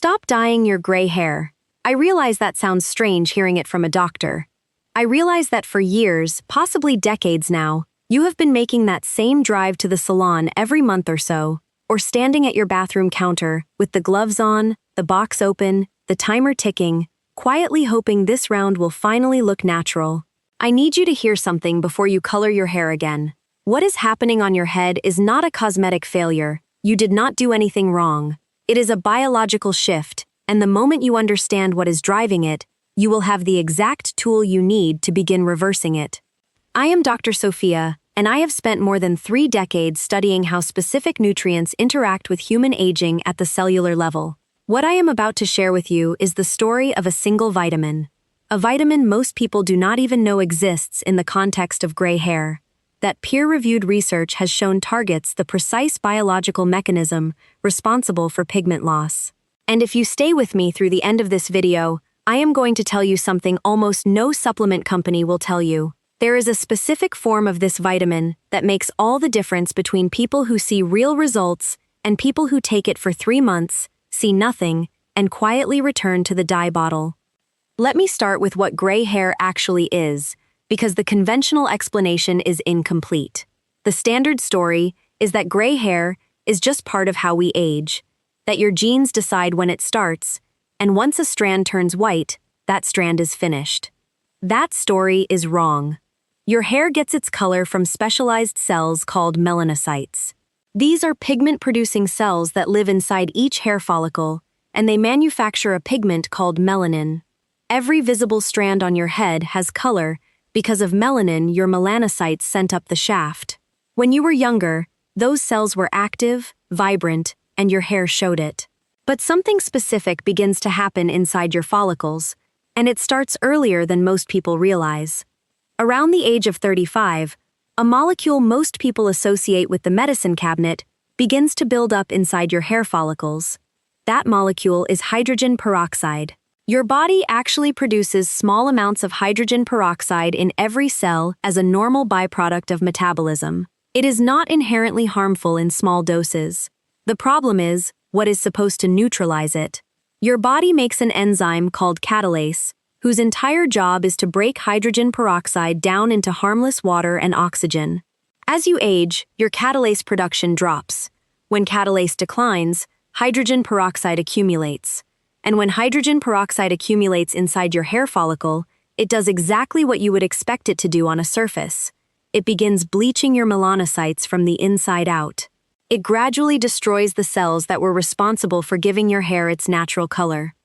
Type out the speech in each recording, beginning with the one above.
Stop dyeing your gray hair. I realize that sounds strange hearing it from a doctor. I realize that for years, possibly decades now, you have been making that same drive to the salon every month or so, or standing at your bathroom counter with the gloves on, the box open, the timer ticking, quietly hoping this round will finally look natural. I need you to hear something before you color your hair again. What is happening on your head is not a cosmetic failure. You did not do anything wrong. It is a biological shift, and the moment you understand what is driving it, you will have the exact tool you need to begin reversing it. I am Dr. Sophia, and I have spent more than 3 decades studying how specific nutrients interact with human aging at the cellular level. What I am about to share with you is the story of a single vitamin. A vitamin most people do not even know exists in the context of gray hair. That peer-reviewed research has shown targets the precise biological mechanism responsible for pigment loss. And if you stay with me through the end of this video, I am going to tell you something almost no supplement company will tell you. There is a specific form of this vitamin that makes all the difference between people who see real results and people who take it for 3 months, see nothing, and quietly return to the dye bottle. Let me start with what gray hair actually is, because the conventional explanation is incomplete. The standard story is that gray hair is just part of how we age, that your genes decide when it starts, and once a strand turns white, that strand is finished. That story is wrong. Your hair gets its color from specialized cells called melanocytes. These are pigment-producing cells that live inside each hair follicle, and they manufacture a pigment called melanin. Every visible strand on your head has color because of melanin your melanocytes sent up the shaft. When you were younger, those cells were active, vibrant, and your hair showed it. But something specific begins to happen inside your follicles, and it starts earlier than most people realize. Around the age of 35, a molecule most people associate with the medicine cabinet begins to build up inside your hair follicles. That molecule is hydrogen peroxide. Your body actually produces small amounts of hydrogen peroxide in every cell as a normal byproduct of metabolism. It is not inherently harmful in small doses. The problem is what is supposed to neutralize it. Your body makes an enzyme called catalase, whose entire job is to break hydrogen peroxide down into harmless water and oxygen. As you age, your catalase production drops. When catalase declines, hydrogen peroxide accumulates. And when hydrogen peroxide accumulates inside your hair follicle, it does exactly what you would expect it to do on a surface. It begins bleaching your melanocytes from the inside out. It gradually destroys the cells that were responsible for giving your hair its natural color.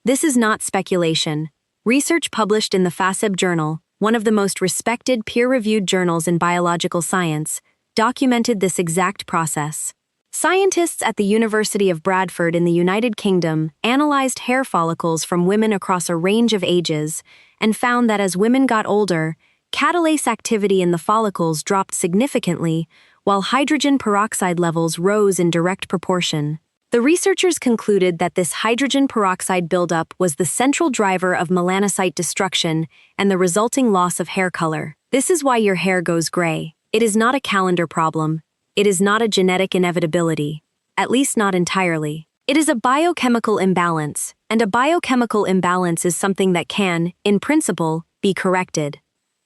This is not speculation. Research published in the FASEB Journal, one of the most respected peer-reviewed journals in biological science, documented this exact process. Scientists at the University of Bradford in the United Kingdom analyzed hair follicles from women across a range of ages and found that as women got older, catalase activity in the follicles dropped significantly, while hydrogen peroxide levels rose in direct proportion. The researchers concluded that this hydrogen peroxide buildup was the central driver of melanocyte destruction and the resulting loss of hair color. This is why your hair goes gray. It is not a calendar problem. It is not a genetic inevitability, at least not entirely. It is a biochemical imbalance, and a biochemical imbalance is something that can, in principle, be corrected.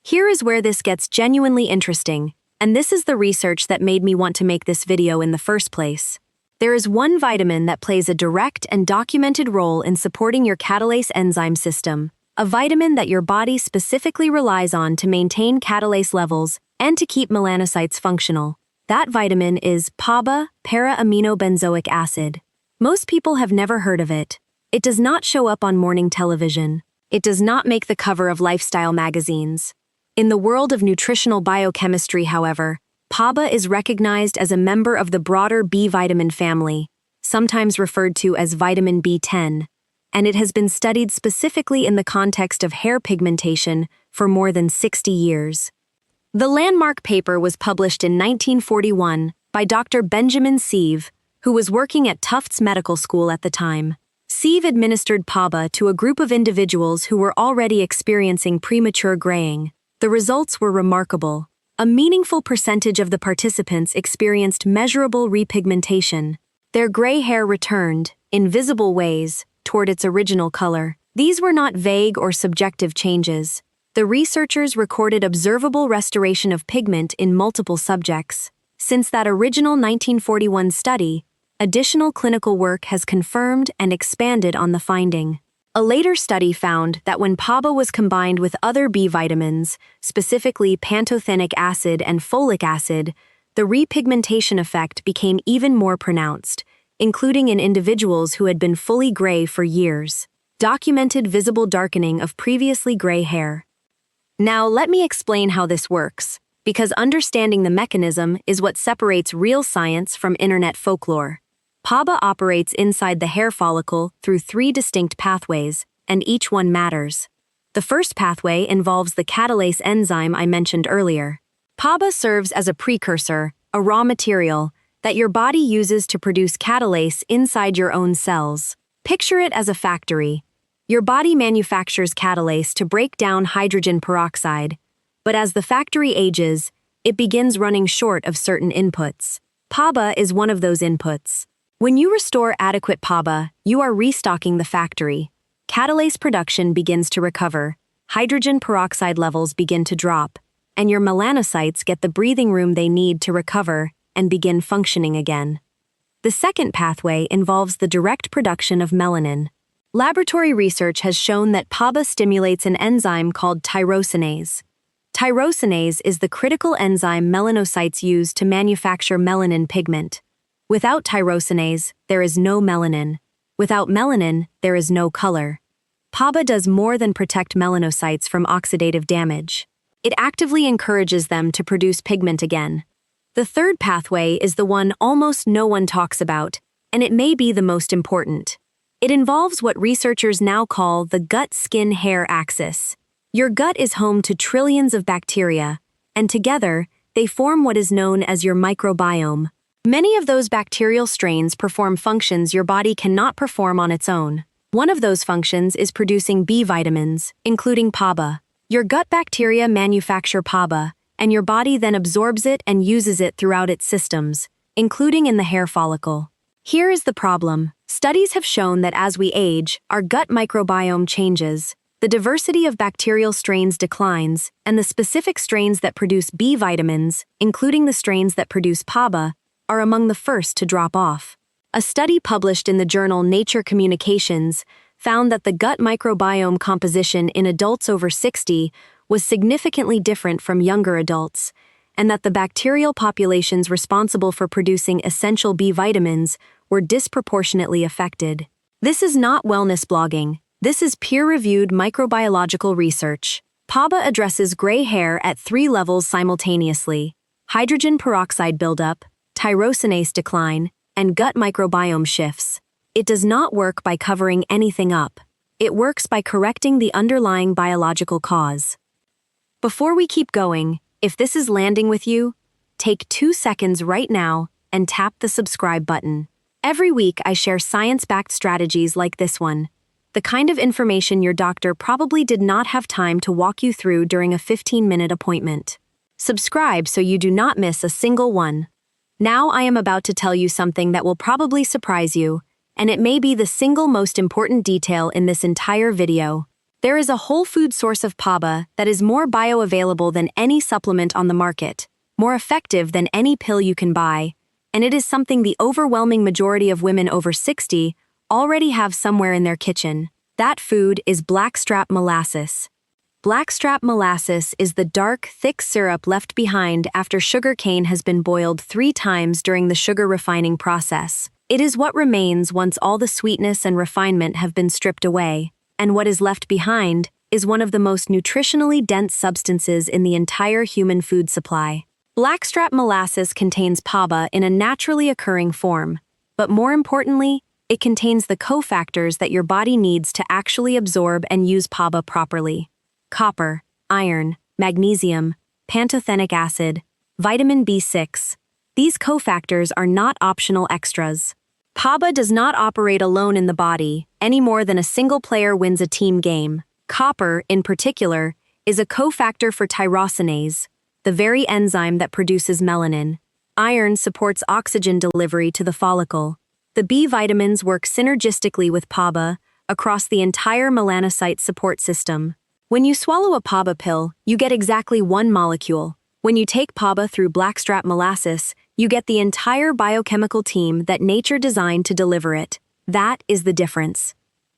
Here is where this gets genuinely interesting, and this is the research that made me want to make this video in the first place. There is one vitamin that plays a direct and documented role in supporting your catalase enzyme system, a vitamin that your body specifically relies on to maintain catalase levels and to keep melanocytes functional. That vitamin is PABA, para-aminobenzoic acid. Most people have never heard of it. It does not show up on morning television. It does not make the cover of lifestyle magazines. In the world of nutritional biochemistry, however, PABA is recognized as a member of the broader B vitamin family, sometimes referred to as vitamin B10, and it has been studied specifically in the context of hair pigmentation for more than 60 years. The landmark paper was published in 1941 by Dr. Benjamin Sieve, who was working at Tufts Medical School at the time. Sieve administered PABA to a group of individuals who were already experiencing premature graying. The results were remarkable. A meaningful percentage of the participants experienced measurable repigmentation. Their gray hair returned, in visible ways, toward its original color. These were not vague or subjective changes. The researchers recorded observable restoration of pigment in multiple subjects. Since that original 1941 study, additional clinical work has confirmed and expanded on the finding. A later study found that when PABA was combined with other B vitamins, specifically pantothenic acid and folic acid, the repigmentation effect became even more pronounced, including in individuals who had been fully gray for years. Documented visible darkening of previously gray hair. Now let me explain how this works, because understanding the mechanism is what separates real science from internet folklore. PABA operates inside the hair follicle through 3 distinct pathways, and each one matters. The first pathway involves the catalase enzyme I mentioned earlier. PABA serves as a precursor, a raw material, that your body uses to produce catalase inside your own cells. Picture it as a factory. Your body manufactures catalase to break down hydrogen peroxide, but as the factory ages, it begins running short of certain inputs. PABA is one of those inputs. When you restore adequate PABA, you are restocking the factory. Catalase production begins to recover, hydrogen peroxide levels begin to drop, and your melanocytes get the breathing room they need to recover and begin functioning again. The second pathway involves the direct production of melanin. Laboratory research has shown that PABA stimulates an enzyme called tyrosinase. Tyrosinase is the critical enzyme melanocytes use to manufacture melanin pigment. Without tyrosinase, there is no melanin. Without melanin, there is no color. PABA does more than protect melanocytes from oxidative damage. It actively encourages them to produce pigment again. The third pathway is the one almost no one talks about, and it may be the most important. It involves what researchers now call the gut-skin-hair axis. Your gut is home to trillions of bacteria, and together, they form what is known as your microbiome. Many of those bacterial strains perform functions your body cannot perform on its own. One of those functions is producing B vitamins, including PABA. Your gut bacteria manufacture PABA, and your body then absorbs it and uses it throughout its systems, including in the hair follicle. Here is the problem. Studies have shown that as we age, our gut microbiome changes. The diversity of bacterial strains declines, and the specific strains that produce B vitamins, including the strains that produce PABA, are among the first to drop off. A study published in the journal Nature Communications found that the gut microbiome composition in adults over 60 was significantly different from younger adults, and that the bacterial populations responsible for producing essential B vitamins were disproportionately affected. This is not wellness blogging. This is peer-reviewed microbiological research. PABA addresses gray hair at 3 levels simultaneously: hydrogen peroxide buildup, tyrosinase decline, and gut microbiome shifts. It does not work by covering anything up. It works by correcting the underlying biological cause. Before we keep going, if this is landing with you, take 2 seconds right now and tap the subscribe button. Every week I share science-backed strategies like this one, the kind of information your doctor probably did not have time to walk you through during a 15-minute appointment. Subscribe so you do not miss a single one. Now I am about to tell you something that will probably surprise you, and it may be the single most important detail in this entire video. There is a whole food source of PABA that is more bioavailable than any supplement on the market, more effective than any pill you can buy, and it is something the overwhelming majority of women over 60 already have somewhere in their kitchen. That food is blackstrap molasses. Blackstrap molasses is the dark, thick syrup left behind after sugar cane has been boiled 3 times during the sugar refining process. It is what remains once all the sweetness and refinement have been stripped away, and what is left behind is one of the most nutritionally dense substances in the entire human food supply. Blackstrap molasses contains PABA in a naturally occurring form, but more importantly, it contains the cofactors that your body needs to actually absorb and use PABA properly: copper, iron, magnesium, pantothenic acid, vitamin B6. These cofactors are not optional extras. PABA does not operate alone in the body, any more than a single player wins a team game. Copper, in particular, is a cofactor for tyrosinase, the very enzyme that produces melanin. Iron supports oxygen delivery to the follicle. The B vitamins work synergistically with PABA across the entire melanocyte support system. When you swallow a PABA pill, you get exactly one molecule. When you take PABA through blackstrap molasses, you get the entire biochemical team that nature designed to deliver it. That is the difference.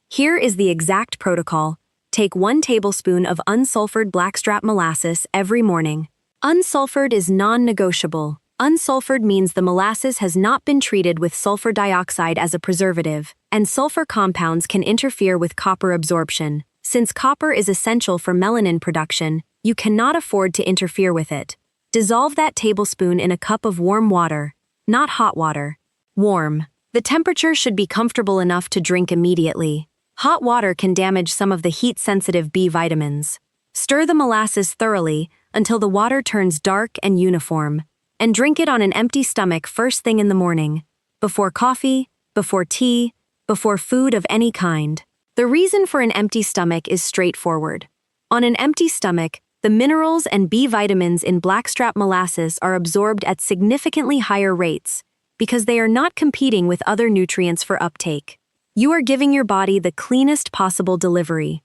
Here is the exact protocol. Take 1 tablespoon of unsulfured blackstrap molasses every morning. Unsulfured is non-negotiable. Unsulfured means the molasses has not been treated with sulfur dioxide as a preservative, and sulfur compounds can interfere with copper absorption. Since copper is essential for melanin production, you cannot afford to interfere with it. Dissolve that tablespoon in a cup of warm water, not hot water. Warm. The temperature should be comfortable enough to drink immediately. Hot water can damage some of the heat-sensitive B vitamins. Stir the molasses thoroughly until the water turns dark and uniform, and drink it on an empty stomach first thing in the morning, before coffee, before tea, before food of any kind. The reason for an empty stomach is straightforward. On an empty stomach, the minerals and B vitamins in blackstrap molasses are absorbed at significantly higher rates because they are not competing with other nutrients for uptake. You are giving your body the cleanest possible delivery.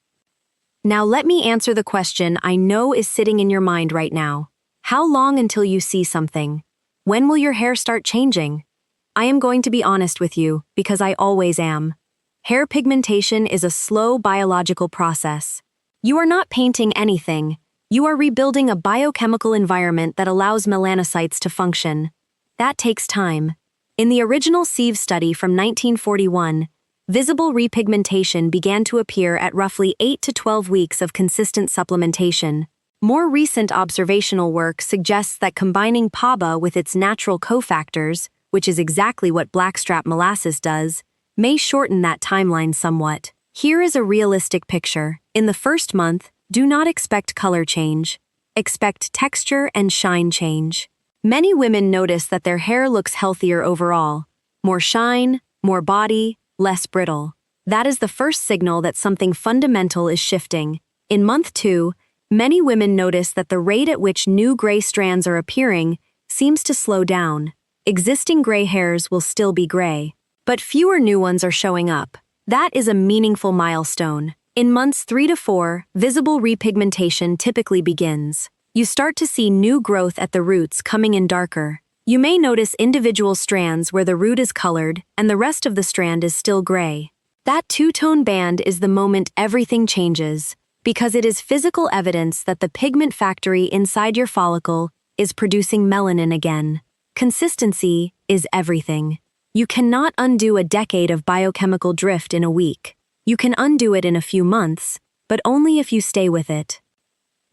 Now let me answer the question I know is sitting in your mind right now. How long until you see something? When will your hair start changing? I am going to be honest with you, because I always am. Hair pigmentation is a slow biological process. You are not painting anything. You are rebuilding a biochemical environment that allows melanocytes to function. That takes time. In the original Sieve study from 1941, visible repigmentation began to appear at roughly 8 to 12 weeks of consistent supplementation. More recent observational work suggests that combining PABA with its natural cofactors, which is exactly what blackstrap molasses does, may shorten that timeline somewhat. Here is a realistic picture. In the first month, do not expect color change. Expect texture and shine change. Many women notice that their hair looks healthier overall. More shine, more body, less brittle. That is the first signal that something fundamental is shifting. In month 2, many women notice that the rate at which new gray strands are appearing seems to slow down. Existing gray hairs will still be gray, but fewer new ones are showing up. That is a meaningful milestone. In months 3 to 4, visible repigmentation typically begins. You start to see new growth at the roots coming in darker. You may notice individual strands where the root is colored and the rest of the strand is still gray. That two-tone band is the moment everything changes, because it is physical evidence that the pigment factory inside your follicle is producing melanin again. Consistency is everything. You cannot undo a decade of biochemical drift in a week. You can undo it in a few months, but only if you stay with it.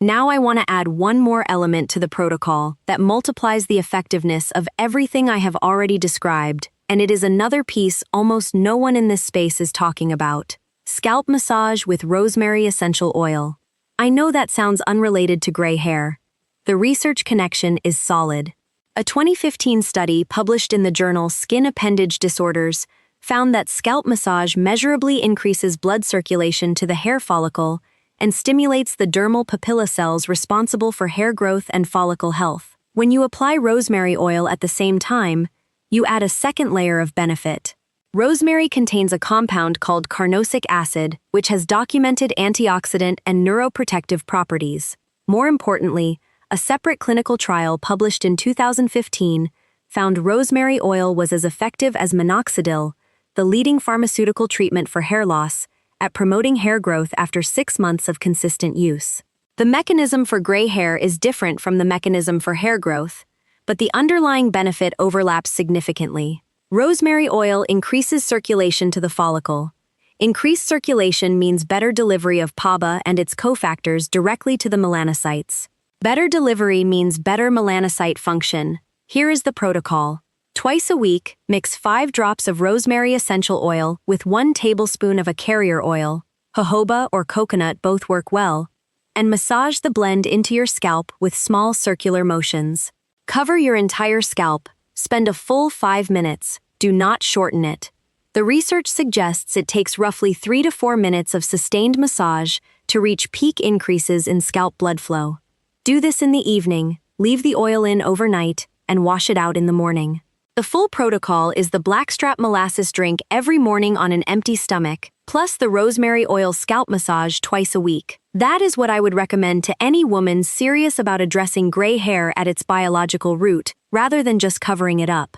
Now I want to add one more element to the protocol that multiplies the effectiveness of everything I have already described, and it is another piece almost no one in this space is talking about. Scalp massage with rosemary essential oil. I know that sounds unrelated to gray hair. The research connection is solid. A 2015 study published in the journal Skin Appendage Disorders found that scalp massage measurably increases blood circulation to the hair follicle and stimulates the dermal papilla cells responsible for hair growth and follicle health. When you apply rosemary oil at the same time, you add a second layer of benefit. Rosemary contains a compound called carnosic acid, which has documented antioxidant and neuroprotective properties. More importantly, a separate clinical trial published in 2015 found rosemary oil was as effective as minoxidil, the leading pharmaceutical treatment for hair loss, at promoting hair growth after 6 months of consistent use. The mechanism for gray hair is different from the mechanism for hair growth, but the underlying benefit overlaps significantly. Rosemary oil increases circulation to the follicle. Increased circulation means better delivery of PABA and its cofactors directly to the melanocytes. Better delivery means better melanocyte function. Here is the protocol. Twice a week, mix 5 drops of rosemary essential oil with 1 tablespoon of a carrier oil, jojoba or coconut both work well, and massage the blend into your scalp with small circular motions. Cover your entire scalp. Spend a full 5 minutes. Do not shorten it. The research suggests it takes roughly 3 to 4 minutes of sustained massage to reach peak increases in scalp blood flow. Do this in the evening, leave the oil in overnight, and wash it out in the morning. The full protocol is the blackstrap molasses drink every morning on an empty stomach, plus the rosemary oil scalp massage twice a week. That is what I would recommend to any woman serious about addressing gray hair at its biological root, rather than just covering it up.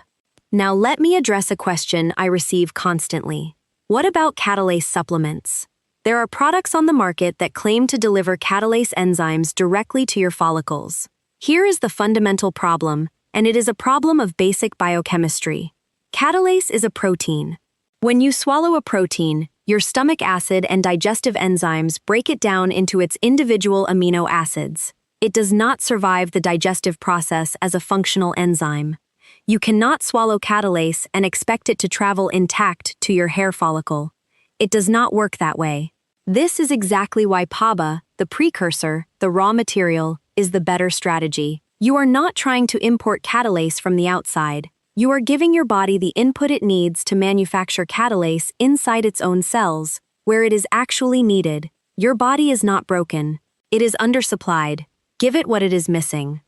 Now let me address a question I receive constantly. What about catalase supplements? There are products on the market that claim to deliver catalase enzymes directly to your follicles. Here is the fundamental problem, and it is a problem of basic biochemistry. Catalase is a protein. When you swallow a protein, your stomach acid and digestive enzymes break it down into its individual amino acids. It does not survive the digestive process as a functional enzyme. You cannot swallow catalase and expect it to travel intact to your hair follicle. It does not work that way. This is exactly why PABA, the precursor, the raw material, is the better strategy. You are not trying to import catalase from the outside. You are giving your body the input it needs to manufacture catalase inside its own cells, where it is actually needed. Your body is not broken. It is undersupplied. Give it what it is missing.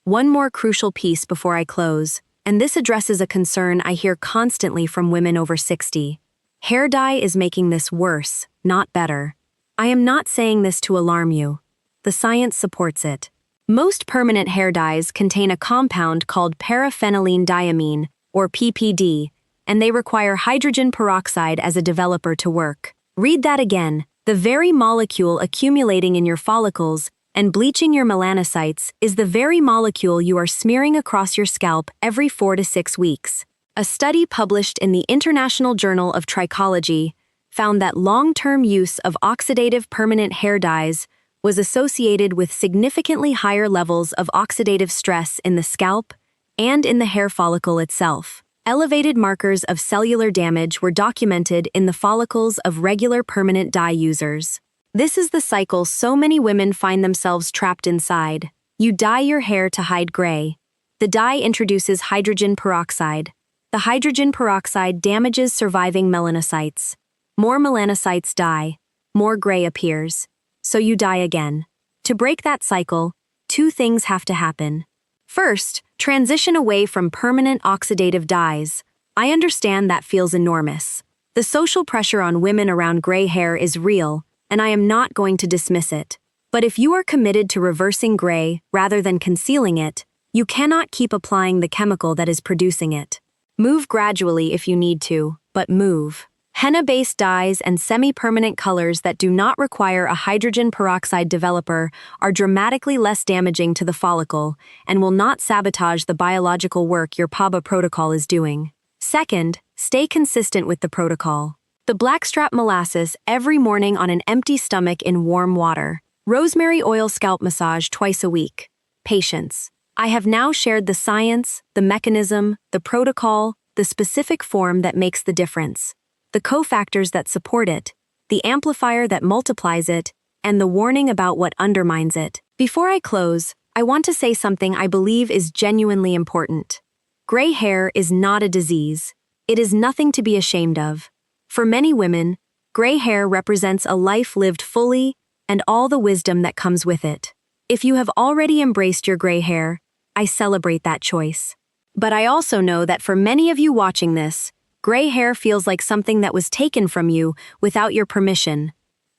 One more crucial piece before I close, and this addresses a concern I hear constantly from women over 60. Hair dye is making this worse, not better. I am not saying this to alarm you. The science supports it. Most permanent hair dyes contain a compound called paraphenylene diamine, or PPD, and they require hydrogen peroxide as a developer to work. Read that again. The very molecule accumulating in your follicles and bleaching your melanocytes is the very molecule you are smearing across your scalp every 4 to 6 weeks. A study published in the International Journal of Trichology found that long-term use of oxidative permanent hair dyes was associated with significantly higher levels of oxidative stress in the scalp and in the hair follicle itself. Elevated markers of cellular damage were documented in the follicles of regular permanent dye users. This is the cycle so many women find themselves trapped inside. You dye your hair to hide gray. The dye introduces hydrogen peroxide. The hydrogen peroxide damages surviving melanocytes. More melanocytes die. More gray appears. So you dye again. To break that cycle, 2 things have to happen. First, transition away from permanent oxidative dyes. I understand that feels enormous. The social pressure on women around gray hair is real, and I am not going to dismiss it. But if you are committed to reversing gray rather than concealing it, you cannot keep applying the chemical that is producing it. Move gradually if you need to, but move. Henna-based dyes and semi-permanent colors that do not require a hydrogen peroxide developer are dramatically less damaging to the follicle and will not sabotage the biological work your PABA protocol is doing. Second, stay consistent with the protocol. The blackstrap molasses every morning on an empty stomach in warm water. Rosemary oil scalp massage twice a week. Patience. I have now shared the science, the mechanism, the protocol, the specific form that makes the difference, the cofactors that support it, the amplifier that multiplies it, and the warning about what undermines it. Before I close, I want to say something I believe is genuinely important. Gray hair is not a disease. It is nothing to be ashamed of. For many women, gray hair represents a life lived fully and all the wisdom that comes with it. If you have already embraced your gray hair, I celebrate that choice. But I also know that for many of you watching this, gray hair feels like something that was taken from you without your permission.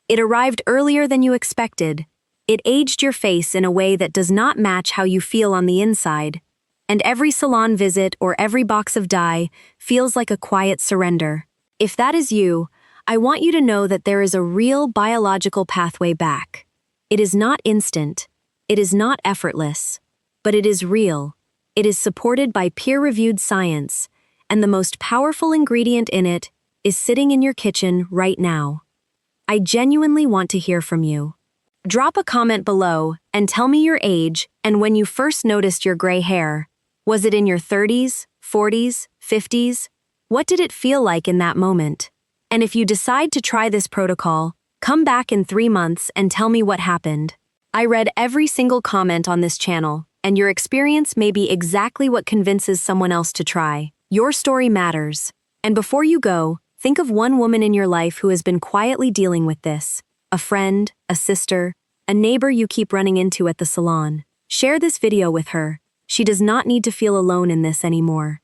It arrived earlier than you expected. It aged your face in a way that does not match how you feel on the inside. And every salon visit or every box of dye feels like a quiet surrender. If that is you, I want you to know that there is a real biological pathway back. It is not instant. It is not effortless. But it is real. It is supported by peer-reviewed science, and the most powerful ingredient in it is sitting in your kitchen right now. I genuinely want to hear from you. Drop a comment below and tell me your age and when you first noticed your gray hair. Was it in your 30s, 40s, 50s? What did it feel like in that moment? And if you decide to try this protocol, come back in 3 months and tell me what happened. I read every single comment on this channel, and your experience may be exactly what convinces someone else to try. Your story matters. And before you go, think of one woman in your life who has been quietly dealing with this. A friend, a sister, a neighbor you keep running into at the salon. Share this video with her. She does not need to feel alone in this anymore.